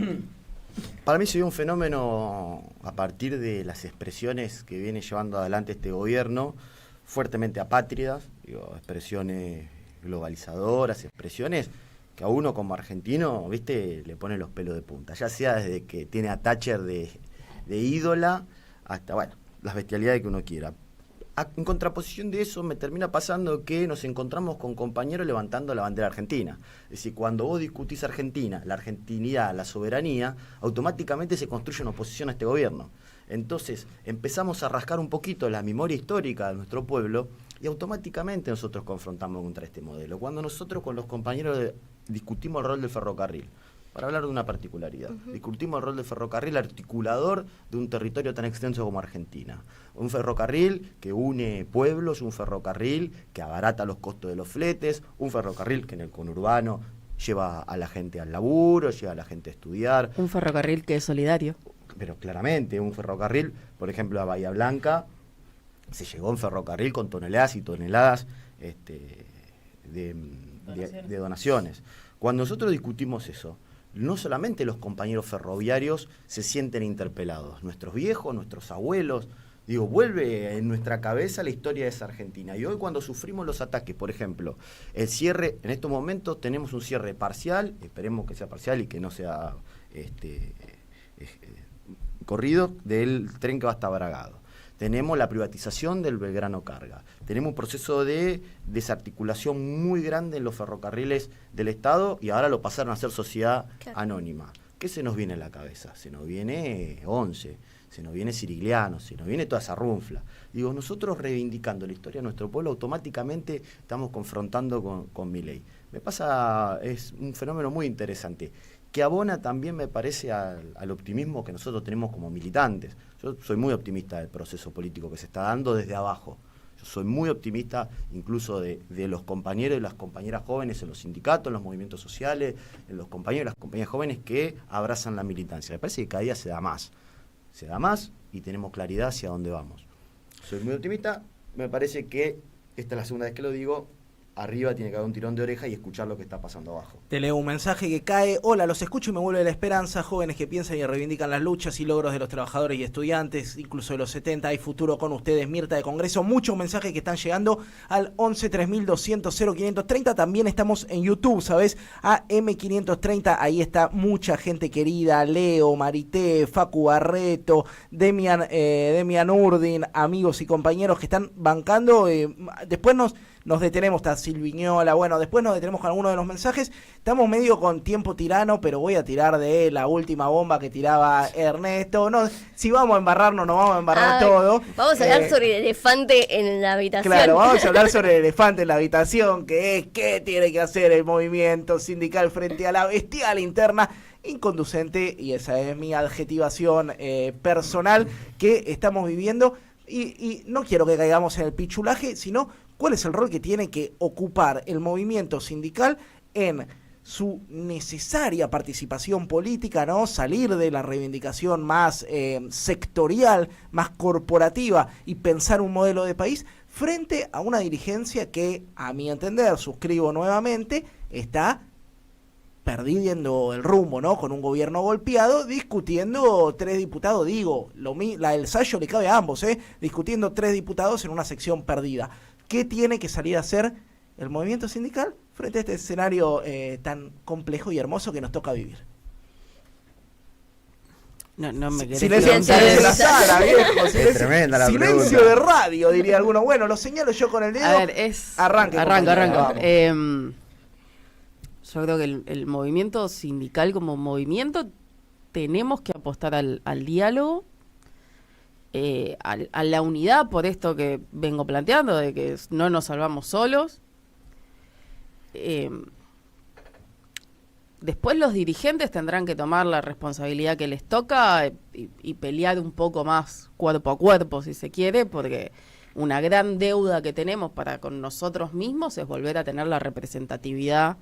para mí se dio un fenómeno a partir de las expresiones que viene llevando adelante este gobierno, fuertemente apátridas, expresiones globalizadoras, expresiones que a uno como argentino, viste, le pone los pelos de punta, ya sea desde que tiene a Thatcher de ídola hasta, bueno, las bestialidades que uno quiera. En contraposición de eso me termina pasando que nos encontramos con compañeros levantando la bandera argentina. Es decir, cuando vos discutís Argentina, la argentinidad, la soberanía, automáticamente se construye una oposición a este gobierno. Entonces empezamos a rascar un poquito la memoria histórica de nuestro pueblo y automáticamente nosotros confrontamos contra este modelo. Cuando nosotros con los compañeros discutimos el rol del ferrocarril, para hablar de una particularidad, discutimos el rol del ferrocarril articulador de un territorio tan extenso como Argentina. Un ferrocarril que une pueblos, un ferrocarril que abarata los costos de los fletes, un ferrocarril que en el conurbano lleva a la gente al laburo, lleva a la gente a estudiar. Un ferrocarril que es solidario. Pero claramente, un ferrocarril, por ejemplo, a Bahía Blanca, se llegó en ferrocarril con toneladas y toneladas de donaciones. Cuando nosotros discutimos eso, no solamente los compañeros ferroviarios se sienten interpelados, nuestros viejos, nuestros abuelos, vuelve en nuestra cabeza la historia de esa Argentina. Y hoy cuando sufrimos los ataques, por ejemplo, el cierre, en estos momentos tenemos un cierre parcial, esperemos que sea parcial y que no sea corrido, del tren que va hasta Bragado. Tenemos la privatización del Belgrano Carga. Tenemos un proceso de desarticulación muy grande en los ferrocarriles del Estado y ahora lo pasaron a ser sociedad anónima. ¿Qué se nos viene a la cabeza? Se nos viene ONCE, se nos viene Cirigliano, se nos viene toda esa runfla. Nosotros reivindicando la historia de nuestro pueblo, automáticamente estamos confrontando con Milei. Es un fenómeno muy interesante, que abona también, me parece, al optimismo que nosotros tenemos como militantes. Yo soy muy optimista del proceso político que se está dando desde abajo. Yo soy muy optimista incluso de los compañeros y las compañeras jóvenes en los sindicatos, en los movimientos sociales, en los compañeros y las compañeras jóvenes que abrazan la militancia. Me parece que cada día se da más y tenemos claridad hacia dónde vamos. Soy muy optimista, me parece que esta es la segunda vez que lo digo. Arriba tiene que haber un tirón de oreja y escuchar lo que está pasando abajo. Te leo un mensaje que cae. Hola, los escucho y me vuelve la esperanza. Jóvenes que piensan y reivindican las luchas y logros de los trabajadores y estudiantes, incluso de los 70. Hay futuro con ustedes. Mirta de Congreso. Muchos mensajes que están llegando al 11 3200 0530. También estamos en YouTube, ¿sabes? AM530. Ahí está mucha gente querida. Leo, Marité, Facu Barreto, Demian Urdin, amigos y compañeros que están bancando. Después nos detenemos, está Silviñola, después nos detenemos con algunos de los mensajes. Estamos medio con tiempo tirano, pero voy a tirar de la última bomba que tiraba Ernesto. No, si vamos a embarrarnos, nos vamos a embarrar todo. Vamos a hablar sobre el elefante en la habitación. Claro, vamos a hablar sobre el elefante en la habitación, que es qué tiene que hacer el movimiento sindical frente a la bestial interna inconducente, y esa es mi adjetivación personal que estamos viviendo. Y no quiero que caigamos en el pichulaje, sino cuál es el rol que tiene que ocupar el movimiento sindical en su necesaria participación política, ¿no? Salir de la reivindicación más sectorial, más corporativa, y pensar un modelo de país frente a una dirigencia que, a mi entender, suscribo nuevamente, está perdiendo el rumbo, ¿no? Con un gobierno golpeado, discutiendo 3 diputados, el Sayo le cabe a ambos, discutiendo 3 diputados en una sección perdida. ¿Qué tiene que salir a hacer el movimiento sindical frente a este escenario tan complejo y hermoso que nos toca vivir? No me querés silencio de la sala, viejo. Es tremenda la silencio pregunta. de radio, diría alguno. Bueno, lo señalo yo con el dedo. A ver, arranca. Yo creo que el movimiento sindical como movimiento tenemos que apostar al diálogo, a la unidad, por esto que vengo planteando, de que no nos salvamos solos. Después los dirigentes tendrán que tomar la responsabilidad que les toca y pelear un poco más cuerpo a cuerpo, si se quiere, porque una gran deuda que tenemos para con nosotros mismos es volver a tener la representatividad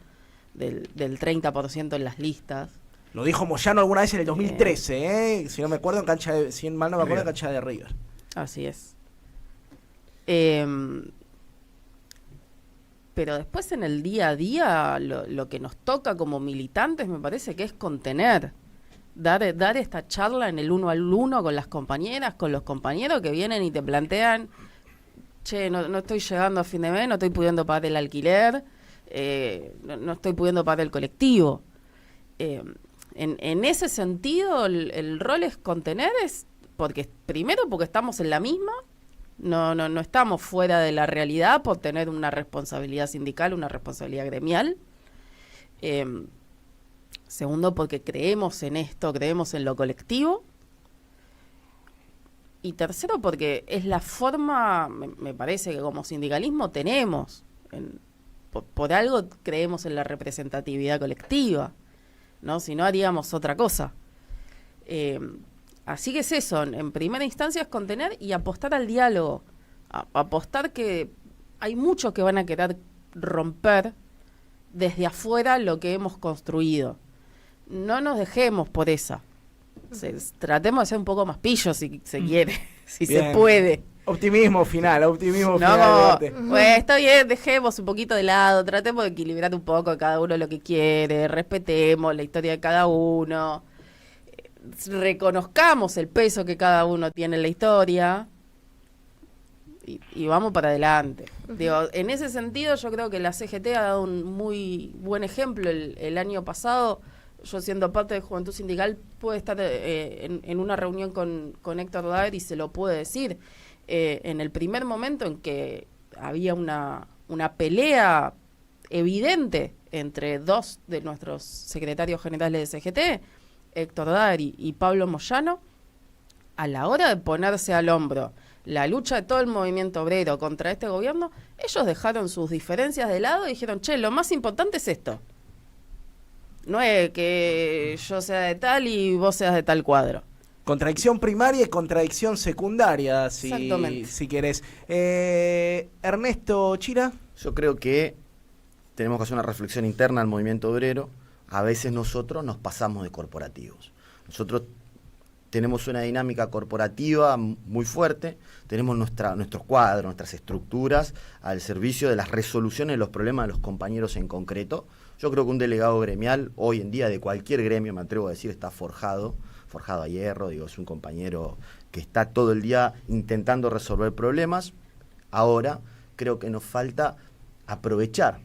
del 30% en las listas. Lo dijo Moyano alguna vez en el 2013, si no me acuerdo, si mal no me acuerdo, en cancha de River. Así es. Pero después en el día a día, lo que nos toca como militantes me parece que es contener, dar esta charla en el 1 al 1 con las compañeras, con los compañeros que vienen y te plantean, che, no estoy llegando a fin de mes, no estoy pudiendo pagar el alquiler, no estoy pudiendo pagar el colectivo. En ese sentido, el rol es contener, porque estamos en la misma, no estamos fuera de la realidad por tener una responsabilidad sindical, una responsabilidad gremial. Segundo, porque creemos en esto, creemos en lo colectivo. Y tercero, porque es la forma, me parece que como sindicalismo tenemos, por algo creemos en la representatividad colectiva, ¿no? Si no haríamos otra cosa. Así que es eso, en primera instancia es contener y apostar al diálogo, apostar que hay muchos que van a querer romper desde afuera lo que hemos construido. No nos dejemos por esa. Tratemos de ser un poco más pillos si se quiere, si Bien. se puede. Optimismo final. No, Debate. pues está bien, dejemos un poquito de lado, tratemos de equilibrar un poco cada uno lo que quiere, respetemos la historia de cada uno, reconozcamos el peso que cada uno tiene en la historia y vamos para adelante. Digo, en ese sentido yo creo que la CGT ha dado un muy buen ejemplo. El año pasado, yo siendo parte de Juventud Sindical, pude estar en una reunión con Héctor Daer y se lo pude decir. En el primer momento en que había una pelea evidente entre dos de nuestros secretarios generales de CGT, Héctor Daer y Pablo Moyano, a la hora de ponerse al hombro la lucha de todo el movimiento obrero contra este gobierno, ellos dejaron sus diferencias de lado y dijeron, che, lo más importante es esto. No es que yo sea de tal y vos seas de tal cuadro. Contradicción primaria y contradicción secundaria, si querés. Ernesto Chira. Yo creo que tenemos que hacer una reflexión interna al movimiento obrero. A veces nosotros nos pasamos de corporativos. Nosotros tenemos una dinámica corporativa muy fuerte, tenemos nuestros cuadros, nuestras estructuras al servicio de las resoluciones de los problemas de los compañeros en concreto. Yo creo que un delegado gremial, hoy en día de cualquier gremio, me atrevo a decir, está forjado a hierro, es un compañero que está todo el día intentando resolver problemas. Ahora creo que nos falta aprovechar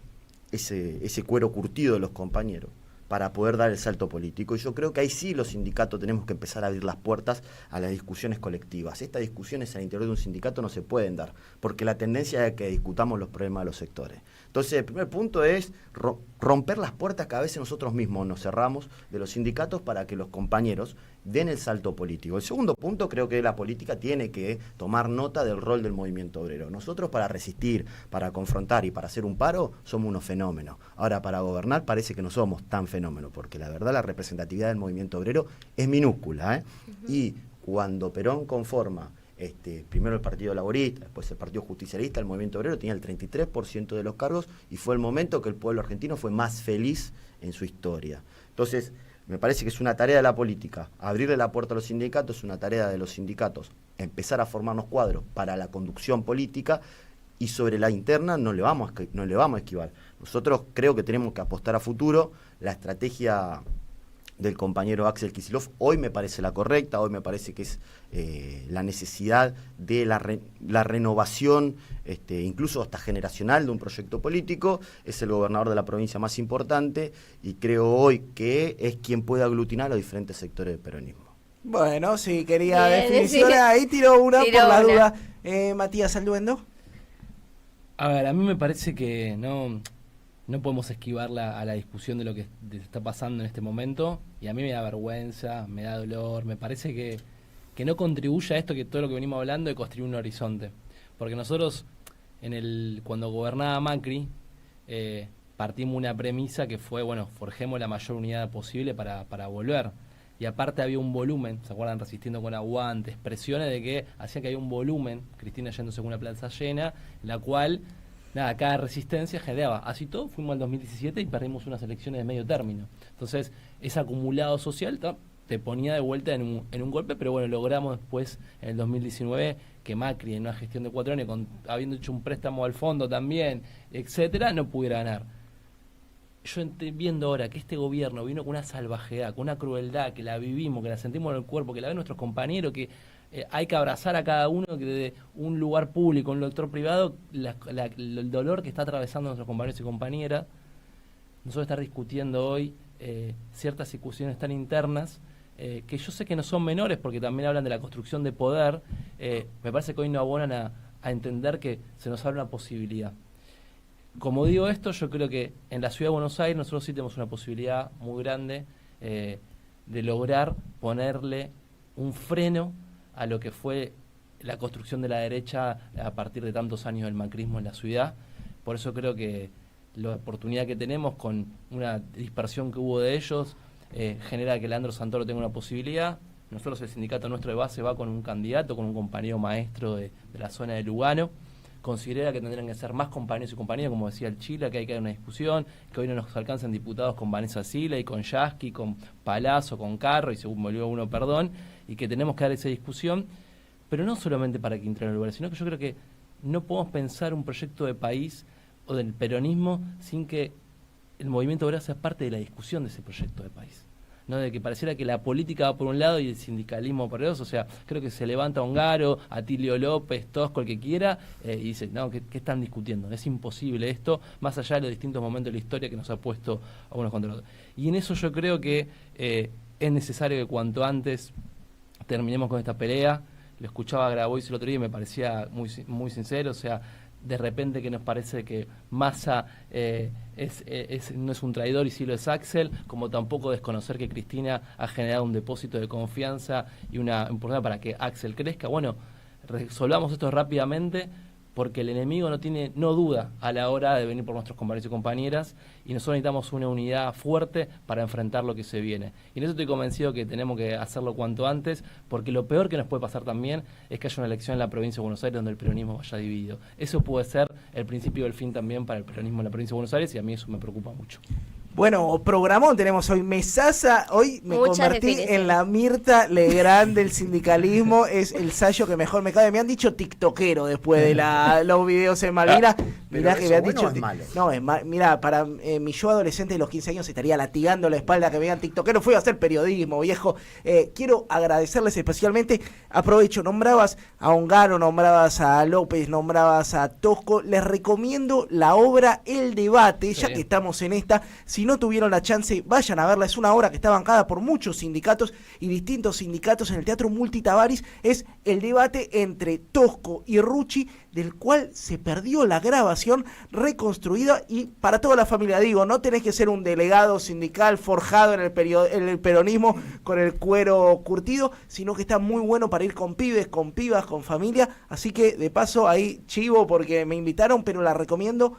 ese cuero curtido de los compañeros para poder dar el salto político. Y yo creo que ahí sí los sindicatos tenemos que empezar a abrir las puertas a las discusiones colectivas. Estas discusiones al interior de un sindicato no se pueden dar, porque la tendencia es que discutamos los problemas de los sectores. Entonces, el primer punto es romper las puertas que a veces nosotros mismos nos cerramos de los sindicatos para que los compañeros den el salto político. El segundo punto, creo que la política tiene que tomar nota del rol del movimiento obrero. Nosotros para resistir, para confrontar y para hacer un paro, somos unos fenómenos. Ahora, para gobernar parece que no somos tan fenómenos, porque la verdad la representatividad del movimiento obrero es minúscula, ¿eh? Y cuando Perón conforma primero el Partido Laborista, después el Partido Justicialista, el movimiento obrero tenía el 33% de los cargos y fue el momento que el pueblo argentino fue más feliz en su historia. Entonces, me parece que es una tarea de la política, abrirle la puerta a los sindicatos, es una tarea de los sindicatos, empezar a formarnos cuadros para la conducción política y sobre la interna no le vamos a esquivar. Nosotros creo que tenemos que apostar a futuro. La estrategia del compañero Axel Kicillof hoy me parece la correcta, hoy me parece que es la necesidad de la renovación, incluso hasta generacional, de un proyecto político. Es el gobernador de la provincia más importante y creo hoy que es quien puede aglutinar a los diferentes sectores del peronismo. Bueno, sí, quería Bien, definiciones, sí. ahí tiró una Tiró por la una. duda. Matías Alduendo. A ver, a mí me parece que no podemos esquivar a la discusión de lo que está pasando en este momento, y a mí me da vergüenza, me da dolor, me parece que no contribuye a esto, que todo lo que venimos hablando de construir un horizonte. Porque nosotros, cuando gobernaba Macri, partimos una premisa que fue, bueno, forjemos la mayor unidad posible para volver. Y aparte había un volumen, ¿se acuerdan? Resistiendo con aguantes, presiones de que hacía que había un volumen, Cristina yéndose con una plaza llena, en la cual, nada, cada resistencia generaba. Así todo, fuimos al 2017 y perdimos unas elecciones de medio término. Entonces, ese acumulado social te ponía de vuelta en un golpe, pero bueno, logramos después, en el 2019, que Macri, en una gestión de 4 años, habiendo hecho un préstamo al fondo también, etcétera, no pudiera ganar. Yo viendo ahora que este gobierno vino con una salvajedad, con una crueldad, que la vivimos, que la sentimos en el cuerpo, que la ven nuestros compañeros, que hay que abrazar a cada uno, que desde un lugar público, un sector privado, el dolor que está atravesando nuestros compañeros y compañeras. Nosotros estar discutiendo hoy ciertas discusiones tan internas, que yo sé que no son menores, porque también hablan de la construcción de poder, me parece que hoy no abonan a entender que se nos abre una posibilidad. Como digo esto, yo creo que en la ciudad de Buenos Aires nosotros sí tenemos una posibilidad muy grande de lograr ponerle un freno a lo que fue la construcción de la derecha a partir de tantos años del macrismo en la ciudad. Por eso creo que la oportunidad que tenemos con una dispersión que hubo de ellos genera que Leandro Santoro tenga una posibilidad. Nosotros, el sindicato nuestro de base, va con un candidato, con un compañero maestro de la zona de Lugano. Considera que tendrían que ser más compañeros y compañeras, como decía el Chila, que hay que dar una discusión, que hoy no nos alcanzan diputados con Vanessa Sila y con Yasky, con Palazzo, con Carro, y según volvió uno, perdón, y que tenemos que dar esa discusión, pero no solamente para que entre en el lugar, sino que yo creo que no podemos pensar un proyecto de país o del peronismo sin que el movimiento obrero sea parte de la discusión de ese proyecto de país. ¿No? De que pareciera que la política va por un lado y el sindicalismo por el otro. O sea, creo que se levanta Ongaro, Atilio López, Tosco, el que quiera, y dice, no, ¿qué están discutiendo? Es imposible esto, más allá de los distintos momentos de la historia que nos ha puesto a unos contra otros. Y en eso yo creo que es necesario que cuanto antes terminemos con esta pelea. Lo escuchaba a Grabois el otro día y me parecía muy sincero, o sea, de repente que nos parece que Massa no es un traidor y sí lo es Axel, como tampoco desconocer que Cristina ha generado un depósito de confianza y una oportunidad para que Axel crezca. Bueno, resolvamos esto rápidamente, porque el enemigo no duda a la hora de venir por nuestros compañeros y compañeras, y nosotros necesitamos una unidad fuerte para enfrentar lo que se viene. Y en eso estoy convencido que tenemos que hacerlo cuanto antes, porque lo peor que nos puede pasar también es que haya una elección en la provincia de Buenos Aires donde el peronismo vaya dividido. Eso puede ser el principio del fin también para el peronismo en la provincia de Buenos Aires, y a mí eso me preocupa mucho. Bueno, programón tenemos hoy, mesaza, hoy me Muchas convertí en la Mirta Legrand del sindicalismo, es el sayo que mejor me cae. Me han dicho tiktokero después de los videos en Malvinas. Mirá que me han dicho... No, mirá, para mi yo adolescente de los 15 años estaría latigando la espalda que me digan tiktokero. Fui a hacer periodismo, viejo. Quiero agradecerles especialmente, aprovecho, nombrabas a Ongaro, nombrabas a López, nombrabas a Tosco. Les recomiendo la obra El Debate, ya que estamos en esta. Si no tuvieron la chance, vayan a verla. Es una obra que está bancada por muchos sindicatos y distintos sindicatos en el Teatro Multitavaris. Es el debate entre Tosco y Rucci, del cual se perdió la grabación, reconstruida, y para toda la familia, digo, no tenés que ser un delegado sindical forjado en el peronismo con el cuero curtido, sino que está muy bueno para ir con pibes, con pibas, con familia. Así que de paso ahí chivo porque me invitaron, pero la recomiendo.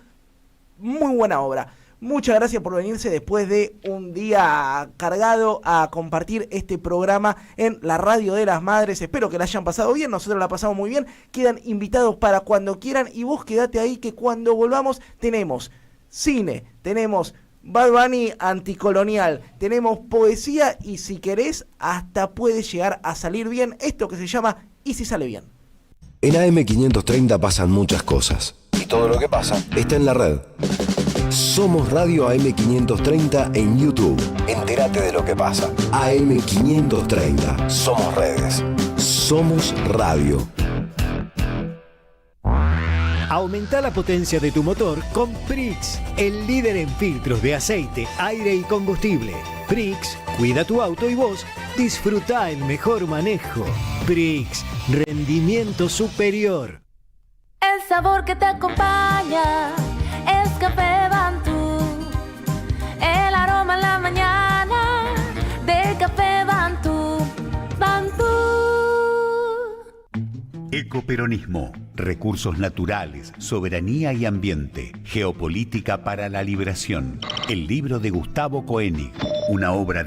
Muy buena obra. Muchas gracias por venirse después de un día cargado a compartir este programa en la Radio de las Madres. Espero que la hayan pasado bien, nosotros la pasamos muy bien. Quedan invitados para cuando quieran y vos quedate ahí, que cuando volvamos tenemos cine, tenemos Bad Bunny anticolonial, tenemos poesía y, si querés, hasta puede llegar a salir bien esto que se llama ¿Y si sale bien? En AM530 pasan muchas cosas y todo lo que pasa está en la red. Somos Radio AM530 en YouTube. Entérate de lo que pasa. AM530. Somos redes. Somos radio. Aumenta la potencia de tu motor con Prix, el líder en filtros de aceite, aire y combustible. Prix, cuida tu auto y vos disfruta el mejor manejo. Prix, rendimiento superior. El sabor que te acompaña es Café Bantú. El aroma en la mañana de Café Bantú. Bantú. Ecoperonismo, recursos naturales, soberanía y ambiente, geopolítica para la liberación. El libro de Gustavo Koenig, una obra